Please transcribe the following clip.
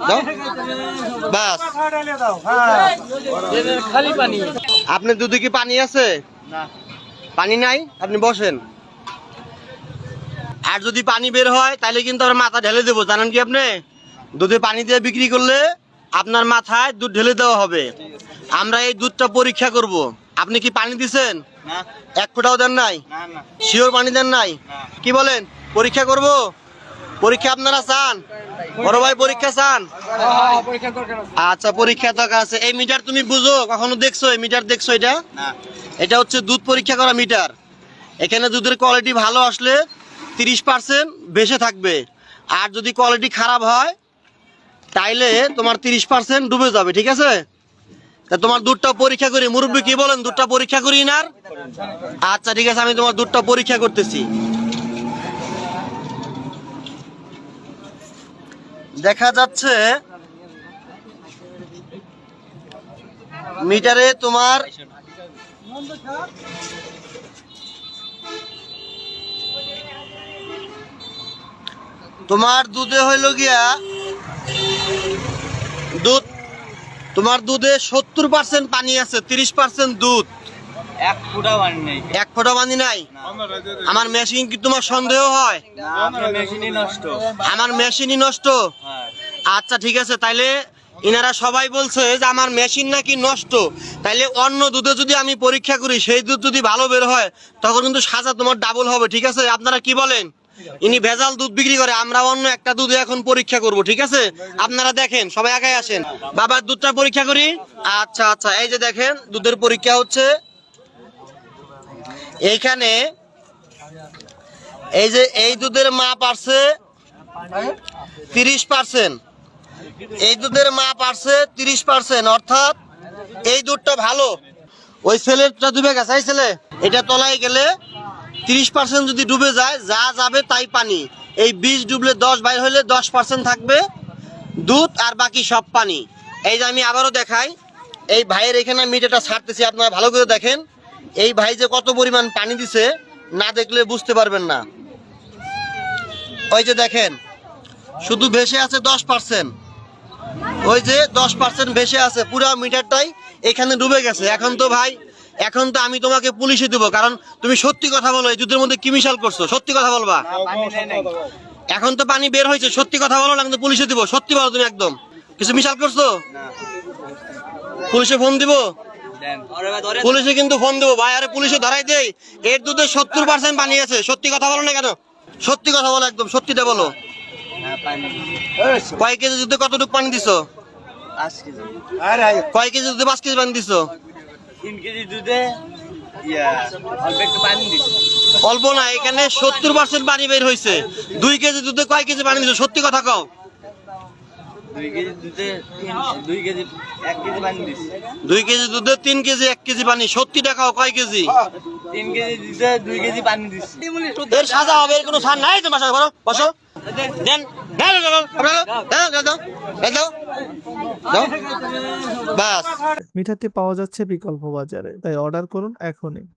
দাও বাস। খালি পানি। আপনার দুধে কি পানি আছে? না, পানি নাই, আপনি বসেন। আর যদি পানি বের হয় তাহলে কিন্তু আমরা মাথা ঢেলে দেবো, জানেন কি? আপনি দুধে পানি দিয়ে বিক্রি করলে আপনার মাথায় দুধ ঢেলে দেওয়া হবে। আমরা এই দুধটা পরীক্ষা করব। আপনি কি পানি দিছেন? না, এক ফোঁটাও দেন নাই? না, না, শিওর পানি দেন নাই? না। কি বলেন? পরীক্ষা করব? পরীক্ষা আপনারা চান? বড় ভাই পরীক্ষা চান? আচ্ছা, পরীক্ষা দরকার আছে। এই মিটার তুমি বুঝো, কখনো দেখছো এই মিটার? দেখছো এটা? না। এটা হচ্ছে দুধ পরীক্ষা করা মিটার। এখানে দুধের কোয়ালিটি ভালো আসলে 30% বেঁচে থাকবে, আর যদি কোয়ালিটি খারাপ হয় তাইলে তোমার 30% ডুবে যাবে। ঠিক আছে? তা তোমার দুধটা পরীক্ষা করি। মুরব্বী কি বলেন, দুধটা পরীক্ষা করি না? আচ্ছা ঠিক আছে, আমি তোমার দুধটা পরীক্ষা করতেছি। দেখা যাচ্ছে মিটারে তোমার দুধে হইল গিয়া দুধ, তোমার দুধে 70% পানি আছে, 30% দুধ। এক ফুটা পানি নেই। এক ফোঁটা পানি নাই? আমার মেশিন কি তোমার সন্দেহ হয়? না, আপনার মেশিনই নষ্ট। আমার মেশিনই নষ্ট? হ্যাঁ। আচ্ছা ঠিক আছে, তাইলে ইনারা সবাই বলছে যে আমার মেশিন নাকি নষ্ট। তাইলে অন্য দুধে যদি আমি পরীক্ষা করি, সেই দুধ যদি ভালো বের হয়, তখন কিন্তু সাজা তোমার ডাবল হবে। ঠিক আছে? আপনারা কি বলেন? ইনি ভেজাল দুধ বিক্রি করে, আমরা অন্য একটা দুধে এখন পরীক্ষা করব। ঠিক আছে? আপনারা দেখেন, সবাই আগায় আসেন। বাবার দুধটা পরীক্ষা করি। আচ্ছা আচ্ছা, এই যে দেখেন দুধের পরীক্ষা হচ্ছে এইখানে। এই যে এই দুধের মাপ আছে 30%। এই দুধের মাপ আছে 30%, অর্থাৎ এই দুধটা ভালো। ওই ছেলেটা ডুবে গেছে, এই ছেলে এটা তলায় গেলে 30% যদি ডুবে যায়, যা যাবে তাই পানি। এই 20 ডুবলে 10 বাইর হলে 10% থাকবে দুধ, আর বাকি সব পানি। এই যে আমি আবারও দেখাই, এই ভাইয়ের এখানে মিটারটা ছাড়তেছি, আপনারা ভালো করে দেখেন। এই ভাই যে কত পরিমাণ পানি দিছে, না দেখলে বুঝতে পারবেন না। ওই যে দেখেন, শুধু ভেসে আছে 10%। ওই যে 10% ভেসে আছে, পুরো মিটারটাই এখানে ডুবে গেছে। এখন তো ভাই, এখন তো আমি তোমাকে পুলিশে দেবো, কারণ তুমি সত্যি কথা বলো। এই দুধের মধ্যে কি মিশাল করছো? সত্যি কথা বলবা। এখন তো পানি বের হয়েছে, সত্যি কথা বলো, না কিন্তু পুলিশে দিব। সত্যি বলো তুমি, একদম কিছু মিশাল করছো? পুলিশে ফোন দিব? পুলিশে কিন্তু ফোন দেবো ভাই। আরে পুলিশে ধরাই দেই। এর দুধে 70% পানি আছে। সত্যি কথা বলো না কেন? সত্যি কথা বলো, একদম সত্যিটা বলো। কয় কেজি দুধে কতটুকু পানি দিছো? 5 কেজি। কয় কেজি দুধে 5 কেজি পানি দিছো? 3 কেজি দুধে অল্প একটু পানি দিছি। অল্প না, এখানে 70% পানি বের হয়েছে। 2 কেজি দুধে কয় কেজি পানি দিছো? সত্যি কথা কও। 2 কেজি দুধে 2 কেজি 1 কেজি পানি দিছি। 2 কেজি দুধে 3 কেজি 1 কেজি পানি। সত্যিটা কও, কয় কেজি? 3 কেজি দুধে 2 কেজি পানি দিছি। এর সাজা হবে, এর কোনো ছাড় নাই। তোমার সাথে বলো, বসো। দেন, দাও দাও দাও দাও দাও দাও দাও, বাস। মিঠারটি পাওয়া যাচ্ছে বিকল্প বাজারে, তাই অর্ডার করুন এখনই।